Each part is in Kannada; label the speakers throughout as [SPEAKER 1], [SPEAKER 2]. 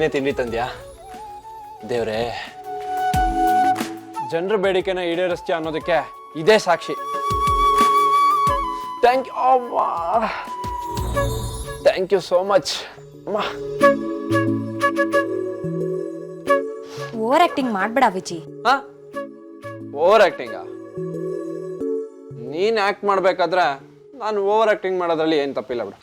[SPEAKER 1] ನೀನೇ ತಿಂಡಿ ತಂದ್ಯಾ ದೇವ್ರೇ. ಜನರ ಬೇಡಿಕೆನ ಈಡೇರಿಸ್ತೀಯ ಅನ್ನೋದಕ್ಕೆ ಇದೇ ಸಾಕ್ಷಿ. ಥ್ಯಾಂಕ್ ಯು ಅಮ್ಮ, ಥ್ಯಾಂಕ್ ಯು ಸೋ ಮಚ್ ಅಮ್ಮ.
[SPEAKER 2] ಓವರ್ ಆಕ್ಟಿಂಗ್ ಮಾಡ್ಬೇಡ ವಿಜಿ.
[SPEAKER 1] Over acting? ನೀನ್ ಆಕ್ಟ್ ಮಾಡ್ಬೇಕಾದ್ರೆ ನಾನು ಓವರ್ ಆಕ್ಟಿಂಗ್ ಮಾಡೋದ್ರಲ್ಲಿ ಏನ್ ತಪ್ಪಿಲ್ಲ ಬಿಡು.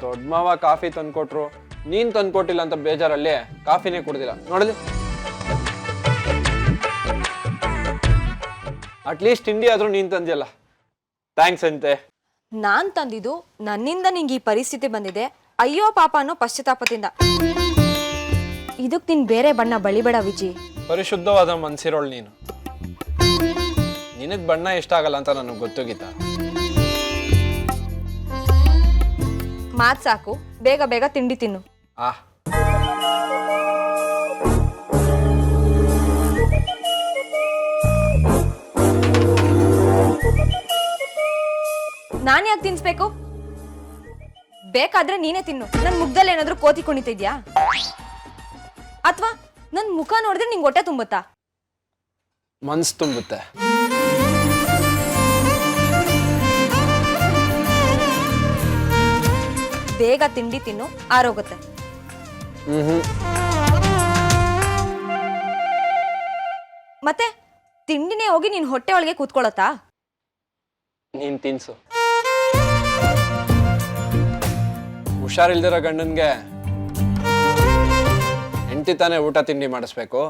[SPEAKER 1] ದೊಡ್ಡ ಮಾವ ಕಾಫಿ ತಂದ್ಕೊಟ್ರು, ನೀನ್ ತಂದ್ಕೊಟ್ಟಿಲ್ಲ ಅಂತ ಬೇಜಾರಲ್ಲಿ ಕಾಫಿನೇ ಕುಡ್ದಿಲ್ಲ ನೋಡಲಿ. ಅಟ್ಲೀಸ್ಟ್ ತಿಂಡಿ ಆದ್ರೂ ನೀನ್ ತಂದಿಯಲ್ಲ, ಥ್ಯಾಂಕ್ಸ್ ಅಂತೆ.
[SPEAKER 2] ನಾನ್ ತಂದಿದ್ದು ನನ್ನಿಂದ ನಿಂಗೆ ಈ ಪರಿಸ್ಥಿತಿ ಬಂದಿದೆ ಅಯ್ಯೋ ಪಾಪ ಅನ್ನೋ ಪಶ್ಚಾತ್ತಾಪದಿಂದ. ಇದಕ್ ನೀನ್ ಬೇರೆ ಬಣ್ಣ ಬಳಿಬೇಡ ವಿಜಿ.
[SPEAKER 1] ಪರಿಶುದ್ಧವಾದ ಮನ್ಸಿರೋಳು ನೀನು. ನಿನಗ್ ಬಣ್ಣ ಇಷ್ಟ ಆಗಲ್ಲ ಅಂತ ನನಗೆ ಗೊತ್ತೋಗಿತ್ತ.
[SPEAKER 2] ಮಾತ್ ಸಾಕು, ಬೇಗ ಬೇಗ ತಿಂಡಿ ತಿನ್ನು. ನಾನ್ ಯಾಕೆ ತಿನ್ಸ್ಬೇಕು? ಬೇಕಾದ್ರೆ ನೀನೇ ತಿನ್ನು. ನನ್ ಮುಖದಲ್ಲಿ ಏನಾದ್ರೂ ಕೋತಿ ಕುಣಿತಿದ್ಯಾ? ಅಥವಾ ನನ್ ಮುಖ ನೋಡಿದ್ರೆ ನಿಂಗೆ ಹೊಟ್ಟೆ ತುಂಬುತ್ತಾ?
[SPEAKER 1] ಮನ್ಸು ತುಂಬುತ್ತೆ.
[SPEAKER 2] ಬೇಗ ತಿಂಡಿ ತಿನ್ನು, ಆರೋಗುತ್ತೆ. ಮತ್ತೆ ತಿಂಡಿನೇ ಹೋಗಿ ನಿನ್ ಹೊಟ್ಟೆ ಒಳಗೆ ಕೂತ್ಕೊಳ್ಳತ್ತಾ?
[SPEAKER 1] ನೀನ್ ತಿನ್ಸು. ಹುಷಾರಿಲ್ದಿರೋ ಗಂಡನ್ಗೆ ಹೆಂಡತಿ ತಾನೇ ಊಟ ತಿಂಡಿ ಮಾಡಿಸ್ಬೇಕು.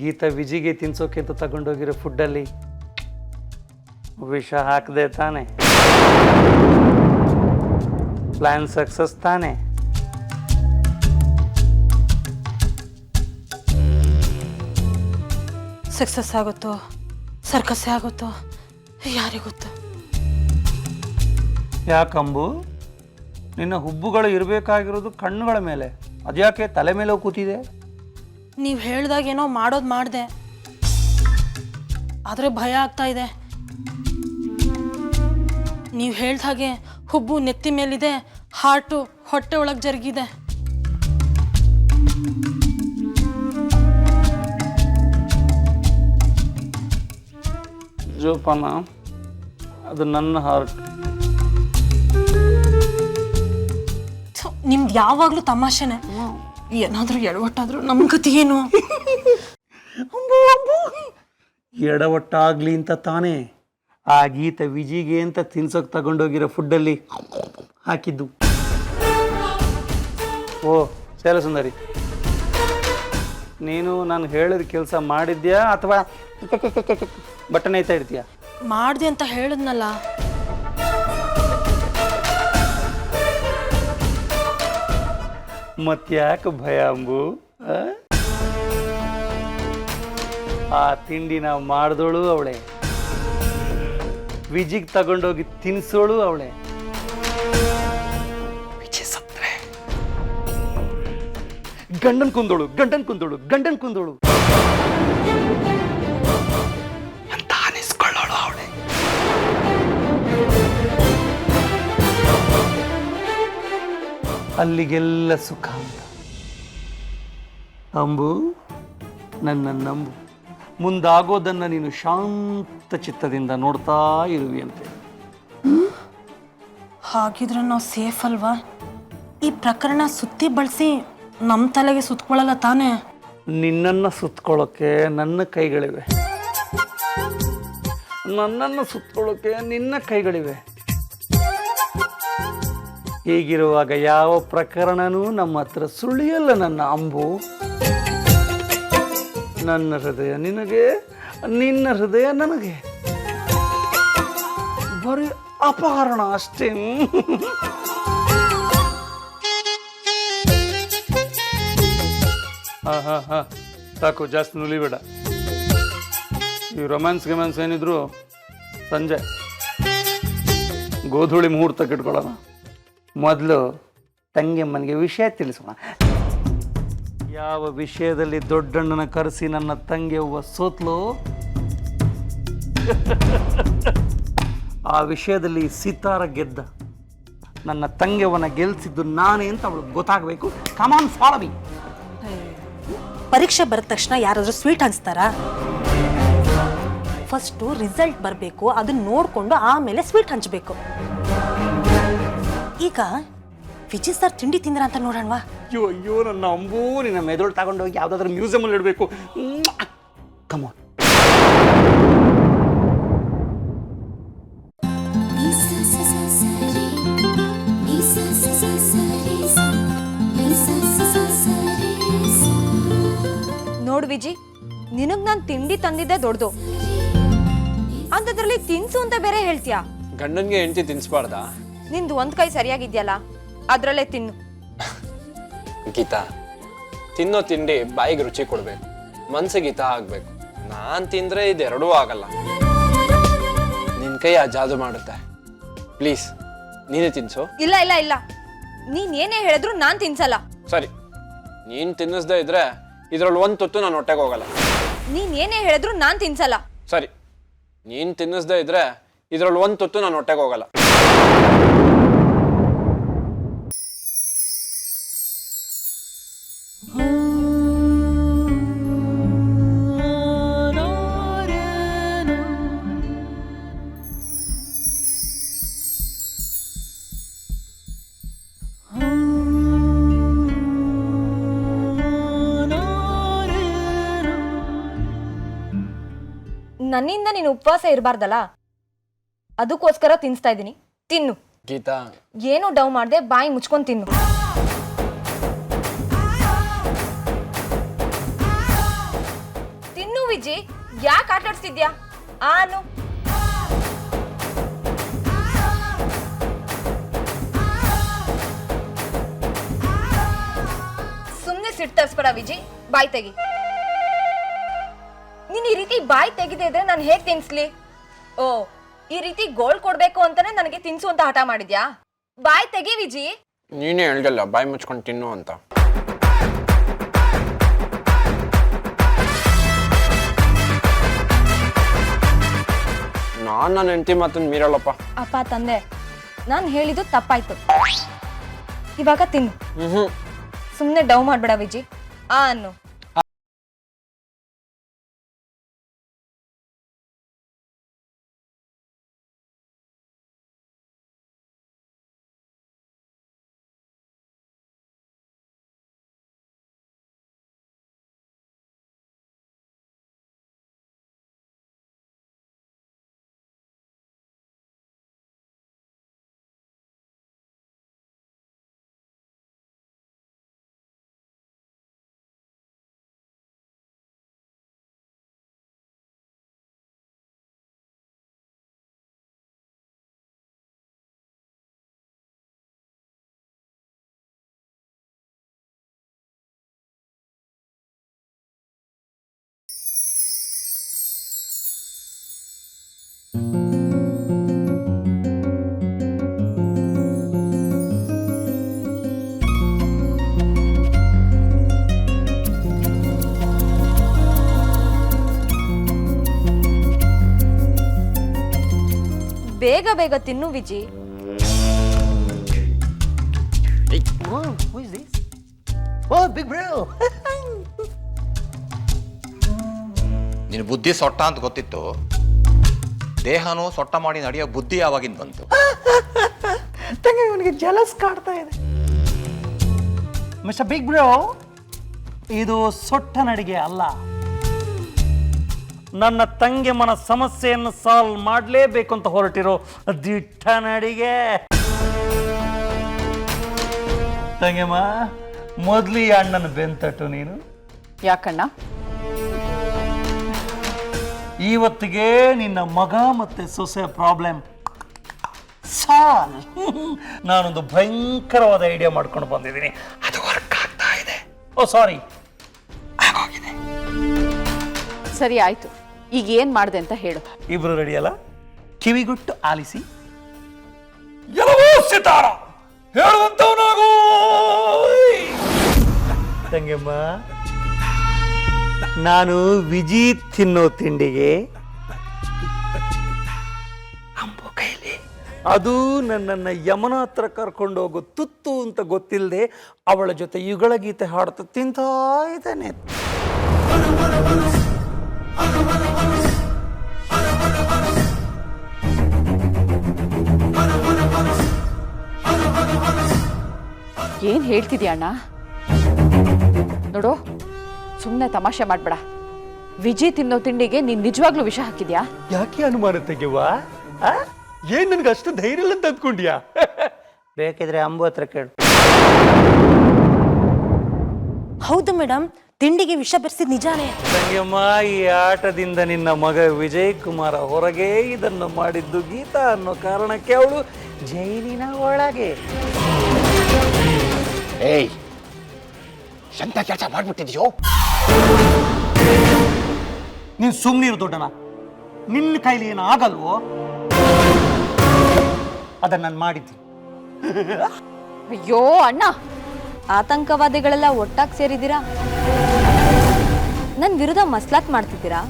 [SPEAKER 3] ಗೀತಾ ವಿಜಿಗೆ ತಿನ್ಸೋಕೆ ಅಂತ ತಗೊಂಡೋಗಿರೋ ಫುಡ್ಡಲ್ಲಿ ವಿಷ ಹಾಕದೆ ತಾನೆ? ಪ್ಲಾನ್ ಸಕ್ಸಸ್ ತಾನೆ?
[SPEAKER 4] ಸಕ್ಸಸ್ ಆಗುತ್ತೋ ಸರ್ಕಸ್ಸೇ ಆಗುತ್ತೋ ಯಾರಿಗೊತ್ತು?
[SPEAKER 3] ಯಾಕಂಬು, ನಿನ್ನ ಹುಬ್ಬುಗಳು ಇರಬೇಕಾಗಿರೋದು ಕಣ್ಣುಗಳ ಮೇಲೆ, ಅದ್ಯಾಕೆ ತಲೆ ಮೇಲೆ ಕೂತಿದೆ?
[SPEAKER 4] ನೀವು ಹೇಳ್ದಾಗೇನೋ ಮಾಡೋದು ಮಾಡಿದೆ, ಆದರೆ ಭಯ ಆಗ್ತಾ ಇದೆ. ನೀವು ಹೇಳ್ದ ಹಾಗೆ ಹುಬ್ಬು ನೆತ್ತಿ ಮೇಲಿದೆ, ಹಾರ್ಟು ಹೊಟ್ಟೆ ಒಳಗೆ ಜರುಗಿದೆ.
[SPEAKER 3] ಜೋಪಾನ, ಅದು ನನ್ನ ಹಾರ್ಟ್.
[SPEAKER 4] ನಿಮ್ದು ಯಾವಾಗಲೂ ತಮಾಷೆನೆ. ಏನಾದರೂ ಎಡವಟ್ಟಾದ್ರೂ ನಮ್ಮ ಗತಿ ಏನು?
[SPEAKER 3] ಎಡವಟ್ಟಾಗ್ಲಿ ಅಂತ ತಾನೇ ಆ ಗೀತೆ ವಿಜಿಗೆ ಅಂತ ತಿನ್ಸೋಕೆ ತಗೊಂಡೋಗಿರೋ ಫುಡ್ಡಲ್ಲಿ ಹಾಕಿದ್ದು. ಓ ಶೈಲಸುಂದರಿ, ನೀನು ನಾನು ಹೇಳಿದ ಕೆಲಸ ಮಾಡಿದ್ಯಾ ಅಥವಾ ಬಟನ್ ಐತಾ ಇರ್ತೀಯ?
[SPEAKER 4] ಮಾಡಿದೆ ಅಂತ ಹೇಳಿದ್ನಲ್ಲ.
[SPEAKER 3] ಮತ್ತ್ಯಾಕೆ ಭಯ ಅಂಬು? ಆ ತಿಂಡಿನ ಮಾಡಿದೋಳು ಅವಳೆ, ವಿಜಿಗೆ ತಗೊಂಡೋಗಿ ತಿನ್ಸೋಳು ಅವಳೆ. ವಿಜಿ ಸತ್ರೆ ಗಂಡನ್ ಕುಂದೋಳು, ಗಂಡನ್ ಕುಂದೋಳು, ಗಂಡನ್ ಕುಂದೋಳು ಅಂತ ಅನಿಸ್ಕೊಳ್ಳೋಳು ಅವಳೆ. ಅಲ್ಲಿಗೆಲ್ಲ ಸುಖ ಅಂತ. ಅಂಬು, ನನ್ನ ನಂಬು, ಮುಂದಾಗೋದನ್ನು ನೀನು ಶಾಂತ ಚಿತ್ತದಿಂದ ನೋಡ್ತಾ ಇರುವಿಯಂತೆ.
[SPEAKER 4] ಹಾಗಿದ್ರೆ ನಾವು ಸೇಫ್ ಅಲ್ವಾ? ಈ ಪ್ರಕರಣ ಸುತ್ತಿ ಬಳಸಿ ನಮ್ಮ ತಲೆಗೆ ಸುತ್ಕೊಳ್ಳಲ್ಲ ತಾನೇ?
[SPEAKER 3] ನಿನ್ನನ್ನು ಸುತ್ಕೊಳ್ಳೋಕ್ಕೆ ನನ್ನ ಕೈಗಳಿವೆ, ನನ್ನನ್ನು ಸುತ್ಕೊಳ್ಳೋಕ್ಕೆ ನಿನ್ನ ಕೈಗಳಿವೆ. ಹೀಗಿರುವಾಗ ಯಾವ ಪ್ರಕರಣನೂ ನಮ್ಮ ಹತ್ರ ಸುಳಿಯಲ್ಲ ನನ್ನ ಅಂಬು. ನನ್ನ ಹೃದಯ ನಿನಗೆ, ನಿನ್ನ ಹೃದಯ ನನಗೆ. ಬರೀ ಅಪಹರಣ ಅಷ್ಟೇ. ಸಾಕು, ಜಾಸ್ತಿ ನುಲಿಬೇಡ. ಈ ರೊಮ್ಯಾನ್ಸ್ ಗಿಮ್ಯಾನ್ಸ್ ಏನಿದ್ರು ಸಂಜೆ ಗೋಧೂಳಿ ಮುಹೂರ್ತಕ್ಕೆ ಇಟ್ಕೊಳ್ಳೋಣ. ಮೊದಲು ತಂಗಿಯಮ್ಮನಿಗೆ ವಿಷಯ ತಿಳಿಸೋಣ. ಯಾವ ವಿಷಯದಲ್ಲಿ ದೊಡ್ಡಣ್ಣನ ಕರೆಸಿ ನನ್ನ ತಂಗಿಯವ್ವ ಸೋತ್ಲು ಆ ವಿಷಯದಲ್ಲಿ ಸಿತಾರ ಗೆದ್ದ. ನನ್ನ ತಂಗಿಯವನ್ನ ಗೆಲ್ಸಿದ್ದು ನಾನೇ ಅಂತ ಅವಳಿಗೆ ಗೊತ್ತಾಗಬೇಕು. ಕಮಾನ್ ಫಾಲೋ ಮೀ.
[SPEAKER 4] ಪರೀಕ್ಷೆ ಬರದ ತಕ್ಷಣ ಯಾರಾದ್ರೂ ಸ್ವೀಟ್ ಹಂಚ್ತಾರಾ? ಫಸ್ಟು ರಿಸಲ್ಟ್ ಬರಬೇಕು, ಅದನ್ನ ನೋಡ್ಕೊಂಡು ಆಮೇಲೆ ಸ್ವೀಟ್ ಹಂಚಬೇಕು. ಈಗ ವಿಜಯ್ ಸರ್ ತಿಂಡಿ ತಿಂದ್ರ ಅಂತ ನೋಡೋಣವಾ?
[SPEAKER 3] ಅಯ್ಯೋ ಅಯ್ಯೋ ನನ್ನ ಅಂಬೂ, ನಿನ್ನ ಮೆದುಳು ತಗೊಂಡೋಗಿ ಯಾವುದಾದ್ರೂ ಮ್ಯೂಸಿಯಮಲ್ಲಿ ಇಡಬೇಕು. ಕಮಾನ್.
[SPEAKER 2] ನೋಡು ವಿಜಿ, ನಿನಗ್ ನಾನು ತಿಂಡಿ ತಂದಿದ್ದೆ ದೊಡ್ಡದು, ಅಂತದ್ರಲ್ಲಿ ತಿನ್ಸು ಅಂತ ಬೇರೆ ಹೇಳ್ತೀಯಾ?
[SPEAKER 1] ಗಂಡನ್ಗೆ ಹೆಂಡತಿ ತಿನ್ಸ್ಬಾರ್ದಾ?
[SPEAKER 2] ನಿಂದು ಒಂದ್ ಕೈ ಸರಿಯಾಗಿದ್ಯಲ್ಲ, ಅದ್ರಲ್ಲೇ ತಿನ್ನು.
[SPEAKER 1] ಗೀತಾ, ತಿನ್ನೋ ತಿಂಡಿ ಬಾಯಿಗೆ ರುಚಿ ಕೊಡ್ಬೇಕು, ಮನ್ಸಿಗೆ ಹಿತ ಆಗ್ಬೇಕು. ನಾನ್ ತಿಂದ್ರೆ ಇದೆರಡೂ ಆಗಲ್ಲ. ನಿನ್ ಕೈ ಆ ಜಾದು ಮಾಡುತ್ತೆ. ಪ್ಲೀಸ್ ನೀನೇ ತಿನ್ಸು.
[SPEAKER 2] ಇಲ್ಲ ಇಲ್ಲ ಇಲ್ಲ, ನೀನ್ ಏನೇ ಹೇಳಿದ್ರು ನಾನ್ ತಿನ್ಸಲ್ಲ.
[SPEAKER 1] ಸರಿ, ನೀನ್ ತಿನ್ನಿಸ್ದೇ ಇದ್ರೆ ಇದ್ರಲ್ಲಿ ಒಂದ್ ತುತ್ತು ನಾನು ಹೊಟ್ಟೆಗೆ ಹೋಗಲ್ಲ.
[SPEAKER 2] ನೀನ್ ಏನೇ ಹೇಳಿದ್ರು ನಾನ್ ತಿನ್ಸಲ್ಲ.
[SPEAKER 1] ಸರಿ, ನೀನ್ ತಿನ್ನಿಸ್ದೇ ಇದ್ರೆ ಇದ್ರಲ್ಲಿ ಒಂದ್ ತುತ್ತು ನಾನು ಹೊಟ್ಟೆಗೆ ಹೋಗಲ್ಲ.
[SPEAKER 2] ನನ್ನಿಂದ ನೀನು ಉಪವಾಸ ಇರಬಾರ್ದಲ್ಲ, ಅದಕ್ಕೋಸ್ಕರ ತಿನ್ಸ್ತಾ ಇದ್ದೀನಿ. ತಿನ್ನು.
[SPEAKER 1] ಗೀತಾ,
[SPEAKER 2] ಏನು ಡವ್ ಮಾಡ್ದೆ ಬಾಯಿ ಮುಚ್ಕೊಂಡು ತಿನ್ನು. ತಿನ್ನು ವಿಜಿ, ಯಾಕೆ ಆಟಾಡ್ಸ್ತಿದ್ಯಾ? ಆನು ಸುಮ್ನೆ ಸಿಟ್ಟು ತರಿಸ್ಬೇಡ ವಿಜಿ, ಬಾಯಿ ತೆಗಿ. ನೀನ್ ಈ ರೀತಿ ಬಾಯಿ ತೆಗಿದೆ ಇದ್ರೆ ನಾನು ಹೇಗ್ ತಿನ್ಸ್ಲಿ? ಓ, ಈ ರೀತಿ ಗೋಲ್ಡ್ ಕೊಡ್ಬೇಕು ಅಂತಾನೆ ನನಗೆ ತಿನ್ಸು ಅಂತ ಹಠ ಮಾಡಿದ್ಯಾ? ಬಾಯಿ ತೆಗಿ ವಿಜಿ.
[SPEAKER 1] ನೀನೇ ಹೇಳ್ದಲ್ಲ ಬಾಯಿ ಮುಚ್ಕೊಂಡು ತಿನ್ನು ಅಂತ. ನಾನ್ ನನ್ನ ಹೆಂಡತಿ ಮಾತನ್ನ ಮೀರಲ್ಲಪ್ಪ.
[SPEAKER 2] ಅಪ್ಪ ತಂದೆ, ನಾನು ಹೇಳಿದ್ದು ತಪ್ಪಾಯ್ತು. ಇವಾಗ ತಿನ್ನು. ಸುಮ್ನೆ ಡವ್ ಮಾಡ್ಬೇಡ ವಿಜಿ. ಅನ್ನು ಬೇಗ ಬೇಗ ತಿನ್ನು ವಿಜಿ.
[SPEAKER 5] ನಿನ್ನ ಬುದ್ಧಿ ಸೊಟ್ಟ ಅಂತ ಗೊತ್ತಿತ್ತು, ದೇಹನೂ ಸೊಟ್ಟ ಮಾಡಿ ನಡೆಯೋ ಬುದ್ಧಿ ಯಾವಾಗಿಂದ ಬಂತು?
[SPEAKER 3] ತಂಗಿ ಇವನಿಗೆ ಜಲಸ್ ಕಾಡ್ತಾ ಇದೆ. ಮಿಸ್ಟರ್ ಬಿಗ್ ಬ್ರೋ, ಇದು ಸೊಟ್ಟ ನಡಿಗೆ ಅಲ್ಲ. ನನ್ನ ತಂಗಿಯಮ್ಮನ ಸಮಸ್ಯೆಯನ್ನು ಸಾಲ್ವ್ ಮಾಡಲೇಬೇಕು ಅಂತ ಹೊರಟಿರೋ ದಿಟ್ಟ ನಡಿಗೆ. ತಂಗಿಯಮ್ಮ, ಮೊದಲು ಈ ಅಣ್ಣನ ಬೆಂತಟ್ಟು ನೀನು.
[SPEAKER 6] ಯಾಕಣ್ಣ?
[SPEAKER 3] ಇವತ್ತಿಗೆ ನಿನ್ನ ಮಗ ಮತ್ತೆ ಸೊಸೆ ಪ್ರಾಬ್ಲಮ್ ಸಾಲ್ವ್. ನಾನೊಂದು ಭಯಂಕರವಾದ ಐಡಿಯಾ ಮಾಡ್ಕೊಂಡು ಬಂದಿದ್ದೀನಿ. ಅದು ವರ್ಕ್ ಆಗ್ತಾ ಇದೆ. ಓ ಸಾರಿ, ಆಗೋಗಿದೆ.
[SPEAKER 6] ಸರಿ ಆಯ್ತು, ಈಗ ಏನ್ ಮಾಡಿದೆ ಅಂತ ಹೇಳು.
[SPEAKER 3] ಇಬ್ರು ರೆಡಿ ಅಲ್ಲ? ಕಿವಿಗೊಟ್ಟು ಆಲಿಸಿ. ಎಲ್ಲವೂ ಸಿತಾರ ಹೇಳುವಂತವನಾಗೋ ತಂಗಮ್ಮ. ನಾನು ವಿಜಿ ತಿನ್ನೋ ತಿಂಡಿಗೆ ಅಂಬು ಕೈಲಿ, ಅದು ನನ್ನನ್ನು ಯಮನ ಹತ್ರ ಕರ್ಕೊಂಡು ಹೋಗೋ ತುತ್ತು ಅಂತ ಗೊತ್ತಿಲ್ಲದೆ ಅವಳ ಜೊತೆ ಯುಗಳ ಗೀತೆ ಹಾಡ್ತಾ ತಿಂತಾ ಇದ್ದಾನೆ.
[SPEAKER 6] ಏನ್ ಹೇಳ್ತಿದ್ಯಾ ಅಣ್ಣ? ನೋಡು, ಸುಮ್ಮನೆ ತಮಾಷೆ ಮಾಡ್ಬೇಡ. ವಿಜಿ ತಿನ್ನೋ ತಿಂಡಿಗೆ ನೀನ್ ನಿಜವಾಗ್ಲೂ ವಿಷ ಹಾಕಿದ್ಯಾ?
[SPEAKER 3] ಯಾಕೆ ಅನುಮಾನ ತೆಗೆವಾ? ಏನ್ ನನ್ಗೆ ಅಷ್ಟು ಧೈರ್ಯ ಇಲ್ಲ ಅಂತ ಅಂದ್ಕೊಂಡ್ಯಾ? ಬೇಕಿದ್ರೆ ಅಂಬು ಹತ್ರ ಕೇಳು.
[SPEAKER 4] ಹೌದು ಮೇಡಮ್, ತಿಂಡಿಗೆ ವಿಷ ಬೆರೆಸಿದ ನಿಜಾನೇ.
[SPEAKER 3] ತಂಗಮ್ಮ, ಈ ಆಟದಿಂದ ನಿನ್ನ ಮಗ ವಿಜಯ್ ಕುಮಾರ ಹೊರಗೆ ಇದನ್ನು ಮಾಡಿದ್ದು ಗೀತಾ ಅನ್ನೋ ಕಾರಣಕ್ಕೆ ಅವಳು ಜೈಲಿನ ಒಳಗೆ.
[SPEAKER 5] ಏಯ್, ಎಂತ ಕೆಲಸ ಮಾಡ್ಬಿಟ್ಟಿದ್ಯೋ?
[SPEAKER 3] ನೀನ್ ಸುಮ್ಮನಿರು ದೊಡ್ಡನ. ನಿನ್ನ ಕೈಲಿ ಏನು ಆಗಲ್ವೋ ಅದನ್ನ ನಾನು ಮಾಡಿದ್ದೆ.
[SPEAKER 6] ಅಯ್ಯೋ ಅಣ್ಣ,
[SPEAKER 2] ಆತಂಕವಾದಿಗಳೆಲ್ಲ ಒಟ್ಟಾಗಿ ಸೇರಿದ್ದೀರಾ, ನನ್ನ ವಿರುದ್ಧ ಮಸ್ಲಾತ್ ಮಾಡ್ತಿದ್ದೀರಾ?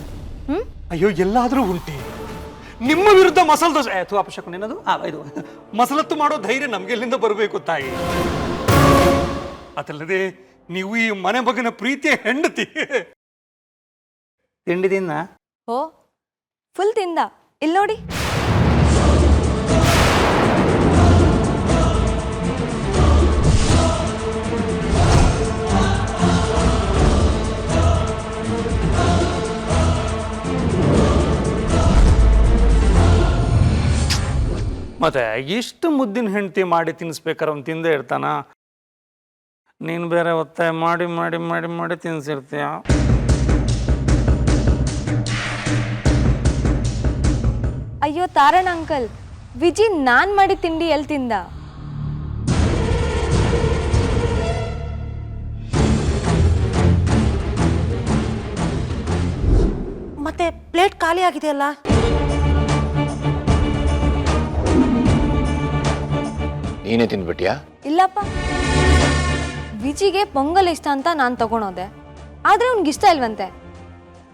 [SPEAKER 3] ಅಯ್ಯೋ, ಎಲ್ಲಾದ್ರೂ ಉಂಟೆ. ನಿಮ್ಮ ವಿರುದ್ಧ ಮಸಾಲ ದೋಸೆ ಅಪಶಕುನ ಏನದು? ಇದು ಮಸಲತ್ತು ಮಾಡೋ ಧೈರ್ಯ ನಮ್ಗೆ ಎಲ್ಲಿಂದ ಬರಬೇಕು ತಾಯಿ? ಅದಲ್ಲದೆ ನೀವು ಈ ಮನೆ ಮಗನ ಪ್ರೀತಿಯ ಹೆಂಡತಿ. ತಿಂಡಿದಿಂದ
[SPEAKER 2] ಓ, ಫುಲ್ ತಿಂದ. ಇಲ್ಲಿ ನೋಡಿ.
[SPEAKER 3] ಮತ್ತೆ ಇಷ್ಟು ಮುದ್ದಿನ ಹೆಂಡತಿ ಮಾಡಿ ತಿನ್ನಿಸ್ಬೇಕಾರೆ ಅವ್ನು ತಿಂದೇ ಇರ್ತಾನ? ನೀನು ಬೇರೆ ಒತ್ತಾಯ ಮಾಡಿ ಮಾಡಿ ಮಾಡಿ ಮಾಡಿ ತಿನ್ಸಿರ್ತೀಯ.
[SPEAKER 2] ಅಯ್ಯೋ ತಾರಣ ಅಂಕಲ್, ವಿಜಿ ನಾನ್ ಮಾಡಿ ತಿಂಡಿ ಎಲ್ಲಿ ತಿಂದ?
[SPEAKER 4] ಮತ್ತೆ ಪ್ಲೇಟ್ ಖಾಲಿ ಆಗಿದೆಯಲ್ಲ?
[SPEAKER 5] ನೀನೇ ತಿನ್ಬಿಟ್ಯಾ?
[SPEAKER 2] ಇಲ್ಲಪ್ಪ, ವಿಜಿಗೆ ಪೊಂಗಲ್ ಇಷ್ಟ ಅಂತ ನಾನು ತಗೊಳೋದೆ, ಆದ್ರೆ ಅವ್ನಿಗೆ ಇಷ್ಟ ಇಲ್ವಂತೆ.